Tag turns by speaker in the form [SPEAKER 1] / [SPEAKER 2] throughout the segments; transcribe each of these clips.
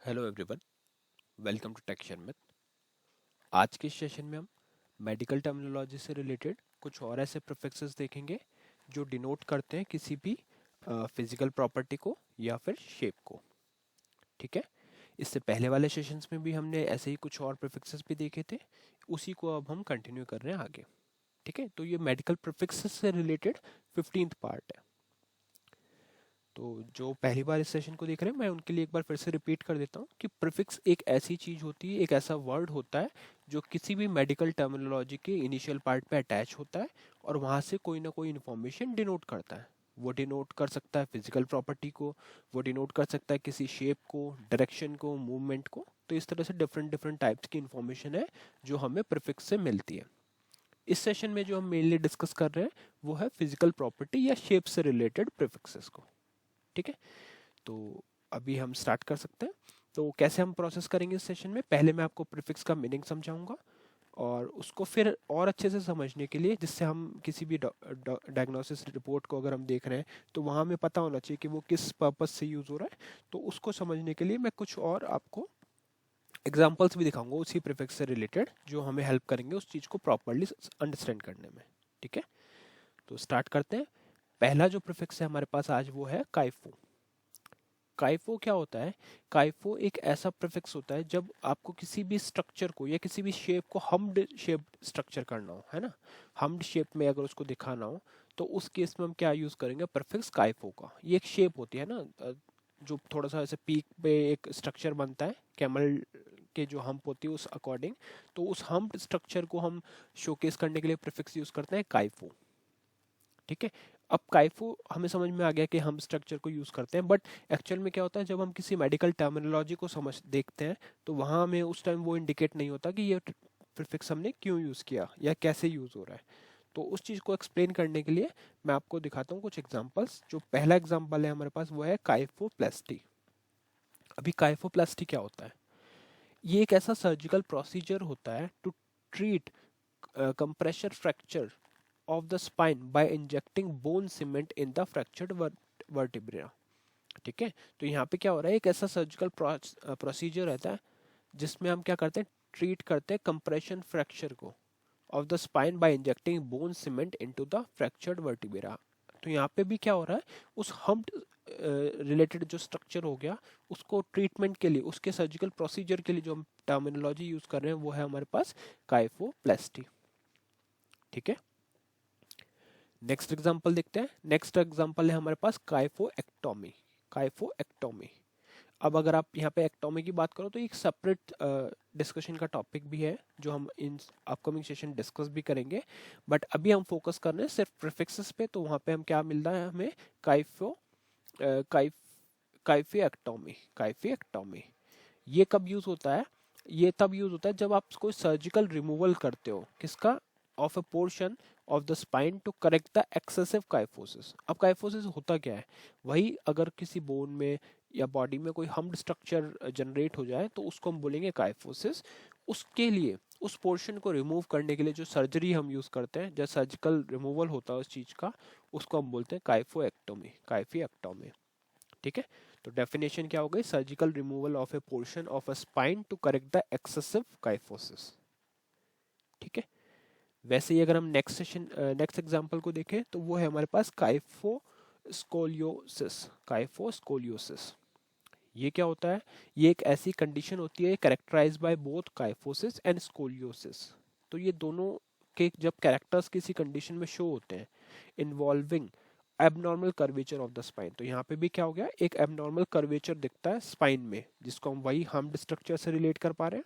[SPEAKER 1] Hello everyone, welcome to tech Sharmit. आज के session में हम मेडिकल टर्मिनोलॉजी से रिलेटेड कुछ और ऐसे प्रीफिक्सेस देखेंगे जो डिनोट करते हैं किसी भी फिजिकल प्रॉपर्टी को या फिर शेप को। ठीक है। इससे पहले वाले सेशंस में भी हमने ऐसे ही कुछ और प्रीफिक्सेस भी देखे थे, उसी को अब हम कंटिन्यू कर रहे हैं आगे। ठीक है, तो ये मेडिकल प्रीफिक्सेस से रिलेटेड 15th पार्ट है। तो जो पहली बार इस सेशन को देख रहे हैं, मैं उनके लिए एक बार फिर से रिपीट कर देता हूँ कि प्रीफिक्स एक ऐसी चीज होती है, एक ऐसा वर्ड होता है जो किसी भी मेडिकल टर्मिनोलॉजी के इनिशियल पार्ट पे अटैच होता है और वहां से कोई ना कोई इन्फॉर्मेशन डिनोट करता है। वो डिनोट कर सकता है फिजिकल प्रॉपर्टी को, वो डिनोट कर सकता है किसी शेप को, डायरेक्शन को, मूवमेंट को। तो इस तरह से डिफरेंट डिफरेंट टाइप्स की इन्फॉर्मेशन है जो हमें प्रीफिक्स से मिलती है। इस सेशन में जो हम मेनली डिस्कस कर रहे हैं वो है फिजिकल प्रॉपर्टी या शेप से रिलेटेड प्रीफिक्सेस को। ठीक है, तो अभी हम स्टार्ट कर सकते हैं। तो कैसे हम प्रोसेस करेंगे इस सेशन में, पहले मैं आपको प्रीफिक्स का मीनिंग समझाऊंगा और उसको फिर और अच्छे से समझने के लिए, जिससे हम किसी भी डायग्नोसिस रिपोर्ट को अगर हम देख रहे हैं तो वहाँ हमें पता होना चाहिए कि वो किस पर्पस से यूज़ हो रहा है। तो उसको समझने के लिए मैं कुछ और आपको एग्जाम्पल्स भी दिखाऊंगा उसी प्रीफिक्स से रिलेटेड, जो हमें हेल्प करेंगे उस चीज़ को प्रॉपरली अंडरस्टैंड करने में। ठीक है, तो स्टार्ट करते हैं। पहला जो प्रीफिक्स है हमारे पास आज वो है काइफो। काइफो क्या होता है? काइफो एक ऐसा प्रीफिक्स होता है जब आपको किसी भी स्ट्रक्चर को या किसी भी शेप को हम्ड शेप स्ट्रक्चर करना हो, है ना। हम्ड शेप में अगर उसको दिखाना हो तो उस केस में हम क्या यूज करेंगे? प्रीफिक्स काइफो का। ये एक शेप होती है ना, जो थोड़ा सा ऐसे पीक पे एक स्ट्रक्चर बनता है कैमल के जो हम्प होती है उस अकॉर्डिंग। तो उस हम्प्ड स्ट्रक्चर को हम शोकेस करने के लिए प्रीफिक्स यूज करते हैं काइफो। ठीक है, अब काइफो हमें समझ में आ गया कि हम स्ट्रक्चर को यूज करते हैं, बट एक्चुअल में क्या होता है जब हम किसी मेडिकल टर्मिनोलॉजी को समझ देखते हैं तो वहां हमें उस टाइम वो इंडिकेट नहीं होता कि ये प्रीफिक्स हमने क्यों यूज किया या कैसे यूज हो रहा है। तो उस चीज को एक्सप्लेन करने के लिए मैं आपको दिखाता हूँ कुछ एग्जांपल्स। जो पहला एग्जांपल है हमारे पास वो है काइफोप्लास्टी। अभी काइफोप्लास्टी क्या होता है? ये एक ऐसा सर्जिकल प्रोसीजर होता है to treat compression fracture of the spine by injecting bone cement in the fractured vertebra। ठीक है, तो यहाँ पे क्या हो रहा है, एक ऐसा सर्जिकल प्रोसीजर रहता है जिसमें हम क्या करते हैं, ट्रीट करते हैं कंप्रेशन फ्रैक्चर को of the spine by injecting bone cement into the fractured vertebra. तो यहाँ पे भी क्या हो रहा है, उस हम्प्ड रिलेटेड जो स्ट्रक्चर हो गया उसको ट्रीटमेंट के लिए, उसके सर्जिकल प्रोसीजर के लिए जो हम टर्मिनोलॉजी यूज कर रहे हैं वो है हमारे पास काइफोप्लास्टी। ठीक है, नेक्स्ट एग्जांपल देखते हैं। नेक्स्ट एग्जांपल है हमारे पास काइफोएक्टोमी। काइफोएक्टोमी, अब अगर आप यहाँ पे एक्टोमी की बात करो तो एक सेपरेट डिस्कशन का टॉपिक भी है जो हम इन अपकमिंग सेशन डिस्कस भी करेंगे। बट अभी हम फोकस कर रहे हैं सिर्फ प्रीफिक्सेस पे। तो वहाँ पे हम क्या मिल रहा है हमें? काइफो काइफ काइफिएक्टोमी। काइफिएक्टोमी ये कब यूज होता है? ये तब यूज होता है जब आप कोई सर्जिकल रिमूवल करते हो, किसका? Of a portion of the spine to correct the excessive kyphosis. अब काइफोसिस होता क्या है? वही अगर किसी बोन में या बॉडी में कोई हम्ड स्ट्रक्चर जनरेट हो जाए तो उसको हम बोलेंगे काइफोसिस। उसके लिए उस पोर्शन को रिमूव करने के लिए जो सर्जरी हम यूज करते हैं, जब सर्जिकल रिमूवल होता है उस चीज का, उसको हम बोलते हैं काइफोएक्टोमी, काइफिएक्टोमी। ठीक है, तो डेफिनेशन क्या हो गई? Surgical removal of a portion of a spine to correct the excessive kyphosis. ठीक है, वैसे ही अगर हम नेक्स्ट एग्जांपल को देखें तो वो है हमारे पास काइफोस्कोलियोसिस। काइफोस्कोलियोसिस ये क्या होता है? ये एक ऐसी कंडीशन होती है characterised by both kyphosis and scoliosis. तो ये दोनों के जब कैरेक्टर्स किसी कंडीशन में शो होते हैं involving abnormal curvature of the spine, तो यहाँ पे भी क्या हो गया, एक एबनॉर्मल कर्वेचर दिखता है स्पाइन में जिसको हम वही हम्प्ड स्ट्रक्चर से रिलेट कर पा रहे हैं।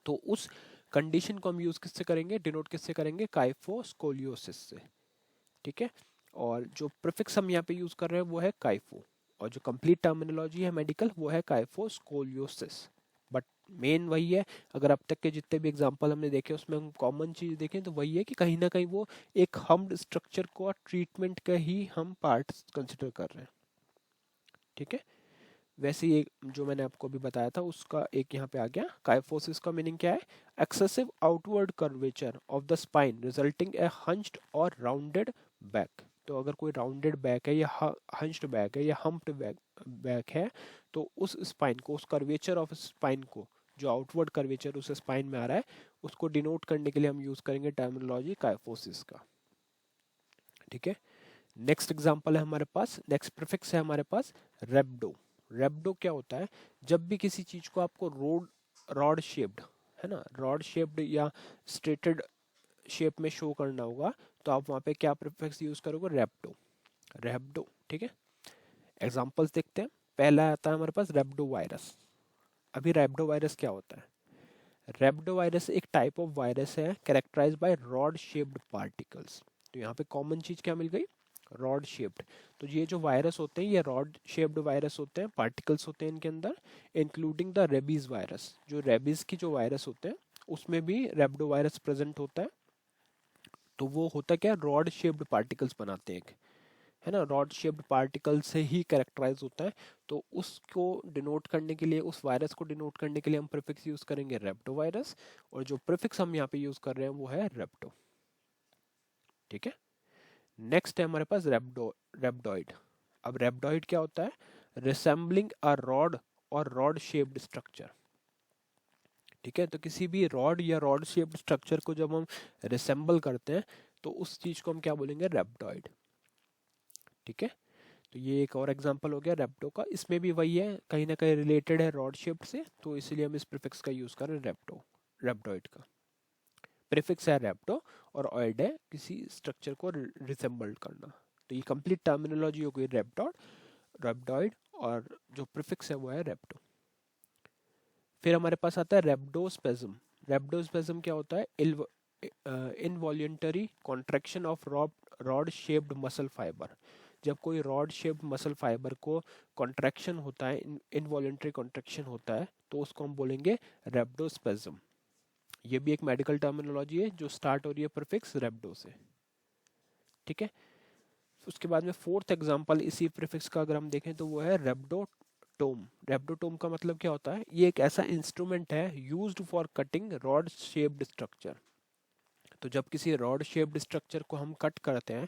[SPEAKER 1] तो उस कंडीशन को हम यूज किससे करेंगे, डिनोट किससे करेंगे? काइफोस्कोलियोसिस से। ठीक है, और जो प्रीफिक्स हम यहाँ पे यूज कर रहे हैं वो है काइफो, और जो कंप्लीट टर्मिनोलॉजी है मेडिकल वो है काइफोस्कोलियोसिस। बट मेन वही है, अगर अब तक के जितने भी एग्जांपल हमने देखे उसमें हम कॉमन चीज देखें तो वही है कि कहीं ना कहीं वो एक हम्प्ड स्ट्रक्चर को ट्रीटमेंट का ही हम पार्ट कंसिडर कर रहे हैं। ठीक है, वैसे ही एक जो मैंने आपको अभी बताया था उसका एक यहाँ पे आ गया। काइफोसिस का मीनिंग क्या है? Excessive outward curvature of the spine resulting a hunched और राउंडेड बैक। तो अगर कोई राउंडेड बैक है या हंच्ड बैक है या हम्प्ड बैक है, तो उस स्पाइन को, उस कर्वेचर ऑफ स्पाइन को, जो आउटवर्ड कर्वेचर उस स्पाइन में आ रहा है, उसको डिनोट करने के लिए हम यूज करेंगे टर्मिनोलॉजी काइफोसिस का। ठीक है, नेक्स्ट एग्जांपल है हमारे पास, नेक्स्ट प्रीफिक्स है हमारे पास रेब्डो। रेब्डो क्या होता है, जब भी किसी चीज को आपको रॉड शेप्ड, है ना, रॉड शेप्ड या स्ट्रेटेड शेप में शो करना होगा, तो आप वहाँ पे क्या प्रीफिक्स यूज करोगे, रेब्डो, रेब्डो। ठीक है, एग्जांपल्स देखते हैं। पहला आता है हमारे पास रेब्डो वायरस। अभी रेब्डो वायरस क्या होता है, रेब्डो वायरस एक टाइप ऑफ वायरस है characterised by rod shaped particles. तो यहाँ पे कॉमन चीज क्या मिल गई, रॉड शेप्ड। तो ये जो वायरस होते हैं ये रॉड शेप्ड वायरस होते हैं, पार्टिकल्स होते हैं इनके अंदर, इंक्लूडिंग द रेबीज वायरस। जो रेबीज की जो वायरस होते हैं उसमें भी रेब्डो वायरस प्रेजेंट होता है। तो वो होता क्या, रॉड शेप्ड पार्टिकल्स बनाते हैं, है ना, रॉड शेप्ड पार्टिकल से ही कैरेक्टराइज होता है। तो उसको डिनोट करने के लिए, उस वायरस को डिनोट करने के लिए हम प्रीफिक्स यूज करेंगे रेप्टो वायरस, और जो प्रीफिक्स हम यहाँ पे यूज कर रहे हैं वो है रेप्टो। ठीक है, नेक्स्ट है हमारे पास रेप्डॉइड। अब रेप्डॉइड क्या होता है, रिसेंबलिंग अ रॉड और रॉड शेप्ड स्ट्रक्चर। ठीक है, तो किसी भी रॉड या रॉड शेप्ड स्ट्रक्चर को जब हम रिसेंबल करते हैं तो उस चीज को हम क्या बोलेंगे, रेप्डॉइड। ठीक है, तो ये एक और एग्जांपल हो गया रेप्टो का। इसमें भी वही है, कहीं ना कहीं रिलेटेड है रॉड शेप से, तो इसलिए हम इस प्रीफिक्स का यूज कर रहे हैं रेप्टो, रेप्टोइड का। प्रीफिक्स है रेप्टो और ऑइड है किसी स्ट्रक्चर को रिसेंबल्ड करना। तो ये कंप्लीट टर्मिनोलॉजी हो गई रेप्टोड, रेप्टोइड, और जो प्रीफिक्स है वो है रेप्टो। फिर हमारे पास आता है रेप्डोस्पेज्म। रेप्डोस्पेज्म क्या होता है, involuntary contraction of rod shaped muscle fibre. जब कोई रॉड शेप्ड मसल फाइबर को कॉन्ट्रैक्शन होता है, इनवॉल्यूंटरी कॉन्ट्रैक्शन होता है, तो उसको हम बोलेंगे रेप्डोस्पेज्म। ये भी एक मेडिकल टर्मिनोलॉजी है जो स्टार्ट हो रही है प्रीफिक्स रेप्डो से। ठीक है, उसके बाद में फोर्थ एग्जांपल इसी प्रीफिक्स का अगर हम देखें तो वो है रेप्डोटोम। रेप्डोटोम का मतलब क्या होता है, ये एक ऐसा इंस्ट्रूमेंट है used for cutting rod shaped structure. तो जब किसी रॉड शेप्ड स्ट्रक्चर को हम कट करते हैं,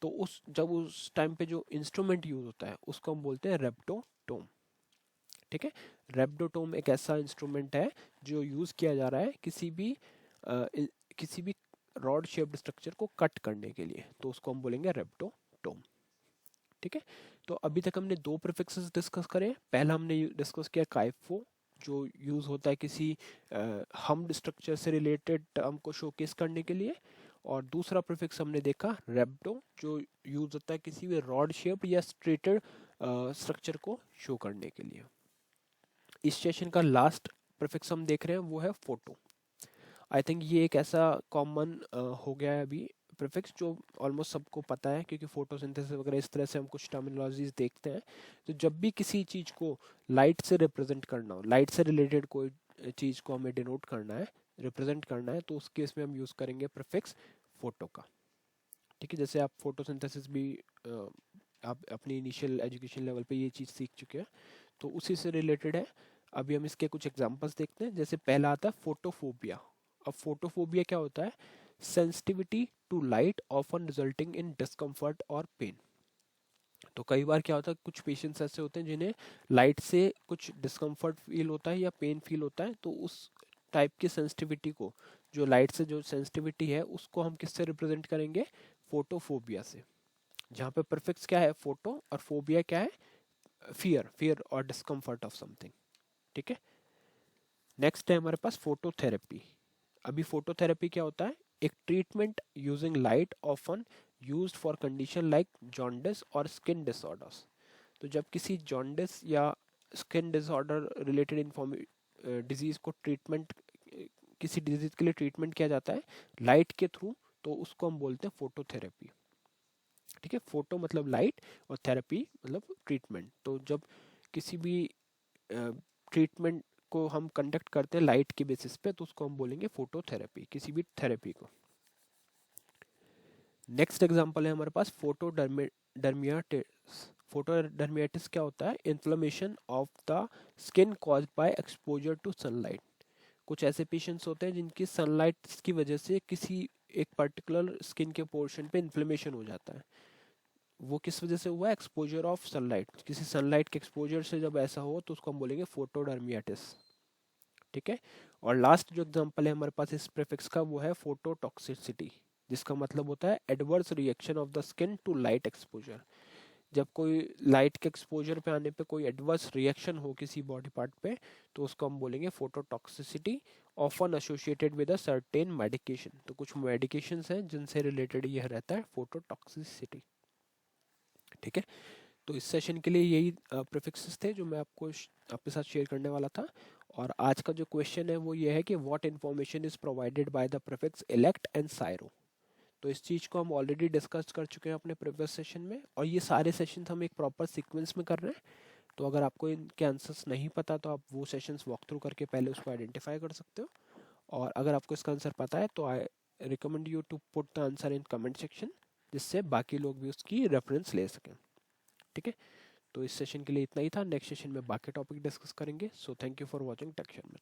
[SPEAKER 1] तो उस टाइम पे जो इंस्ट्रूमेंट यूज होता है उसको हम बोलते हैं रेप्डोटोम। ठीक है, रेप्डोटोम एक ऐसा इंस्ट्रूमेंट है जो यूज किया जा रहा है किसी भी रॉड शेप्ड स्ट्रक्चर को कट करने के लिए, तो उसको हम बोलेंगे रेप्डोटोम। ठीक है, तो अभी तक हमने दो प्रीफिक्सेस डिस्कस करे। पहला हमने डिस्कस किया काइफो, जो यूज होता है किसी हम्ड स्ट्रक्चर से रिलेटेड टर्म को शोकेस करने के लिए, और दूसरा प्रीफिक्स हमने देखा रेप्टो, जो यूज होता है किसी भी रॉड शेप्ड या स्ट्रेटेड स्ट्रक्चर को शो करने के लिए। इस सेशन का लास्ट प्रीफिक्स हम देख रहे हैं वो है फोटो। आई थिंक ये एक ऐसा कॉमन हो गया है अभी प्रीफिक्स जो ऑलमोस्ट सबको पता है, क्योंकि फोटोसिंथेसिस वगैरह इस तरह से हम कुछ टर्मिनोलॉजीज देखते हैं। तो जब भी किसी चीज़ को लाइट से रिप्रेजेंट करना हो, लाइट से रिलेटेड कोई चीज़ को हमें डिनोट करना है, रिप्रेजेंट करना है, तो उस केस में हम यूज़ करेंगे प्रीफिक्स फोटो का। ठीक है, जैसे आप फोटोसिंथेसिस भी आप अपनी इनिशियल एजुकेशन लेवल पे ये चीज़ सीख चुके हैं, तो उसी से रिलेटेड है। अभी हम इसके कुछ एग्जांपल्स देखते हैं। जैसे पहला आता है फोटोफोबिया। अब फोटोफोबिया क्या होता है, sensitivity to light often resulting in discomfort और पेन। तो कई बार क्या होता है, कुछ पेशेंट्स ऐसे होते हैं जिन्हें लाइट से कुछ डिस्कम्फर्ट फील होता है या पेन फील होता है, तो उस टाइप की सेंसिटिविटी को, जो लाइट से जो सेंसिटिविटी है, उसको हम किससे रिप्रेजेंट करेंगे, फोटोफोबिया से। जहाँ पे प्रीफिक्स क्या है, फोटो, और फोबिया क्या है, फियर, फियर और डिस्कम्फर्ट ऑफ समथिंग। ठीक है, नेक्स्ट है हमारे पास फोटोथेरेपी। अभी फोटोथेरेपी क्या होता है, एक treatment using light often used for condition like jaundice और स्किन डिसऑर्डर्स। तो जब किसी जॉन्डिस या स्किन डिसऑर्डर रिलेटेड डिजीज को ट्रीटमेंट, किसी डिजीज के लिए ट्रीटमेंट किया जाता है लाइट के थ्रू, तो उसको हम बोलते हैं फोटोथेरेपी। ठीक है, फोटो मतलब लाइट और थेरेपी मतलब ट्रीटमेंट। तो जब किसी भी ट्रीटमेंट को हम कंडक्ट करते हैं लाइट के बेसिस पे, तो उसको हम बोलेंगे फोटोथेरेपी, किसी भी थेरेपी को। नेक्स्ट एग्जांपल है हमारे पास फोटोडर्मियाटिस। फोटोडर्मियाटिस क्या होता है, inflammation of the skin caused by exposure to sunlight. कुछ ऐसे पेशेंट्स होते हैं जिनकी सनलाइट की वजह से किसी एक पर्टिकुलर स्किन के पोर्शन पे इन्फ्लेमेशन हो जाता है। वो किस वजह से हुआ? एक्सपोजर ऑफ सनलाइट, किसी सनलाइट के एक्सपोजर से जब ऐसा हो तो उसको हम बोलेंगे फोटोडर्मियाटिस। ठीक है। और लास्ट जो एग्जांपल है हमारे पास इस प्रीफिक्स का वो है फोटोटॉक्सिसिटी, जिसका मतलब होता है adverse reaction of the skin to light exposure. जब कोई लाइट के एक्सपोजर पे आने पे कोई एडवर्स रिएक्शन हो किसी बॉडी पार्ट पे, तो उसको हम बोलेंगे phototoxicity, often associated with a certain medication. तो कुछ मेडिकेशंस हैं जिनसे रिलेटेड यह रहता है फोटोटॉक्सिसिटी। ठीक है। तो इस सेशन के लिए यही प्रीफिक्सेस थे जो मैं आपके साथ शेयर करने वाला था। और आज का जो क्वेश्चन है वो ये है कि what information is provided by the prefix elect and Syro. तो इस चीज़ को हम ऑलरेडी डिस्कस कर चुके हैं अपने प्रीवियस सेशन में, और ये सारे सेशन हम एक प्रॉपर सीक्वेंस में कर रहे हैं। तो अगर आपको इनके आंसर्स नहीं पता तो आप वो सेशंस वॉक थ्रू करके पहले उसको आइडेंटिफाई कर सकते हो। और अगर आपको इसका आंसर पता है तो I recommend you to put the answer in comment section, जिससे बाकी लोग भी उसकी रेफरेंस ले सकें। ठीक है। तो इस सेशन के लिए इतना ही था। नेक्स्ट सेशन में बाकी टॉपिक डिस्कस करेंगे। So thank you for watching टेक्शन में।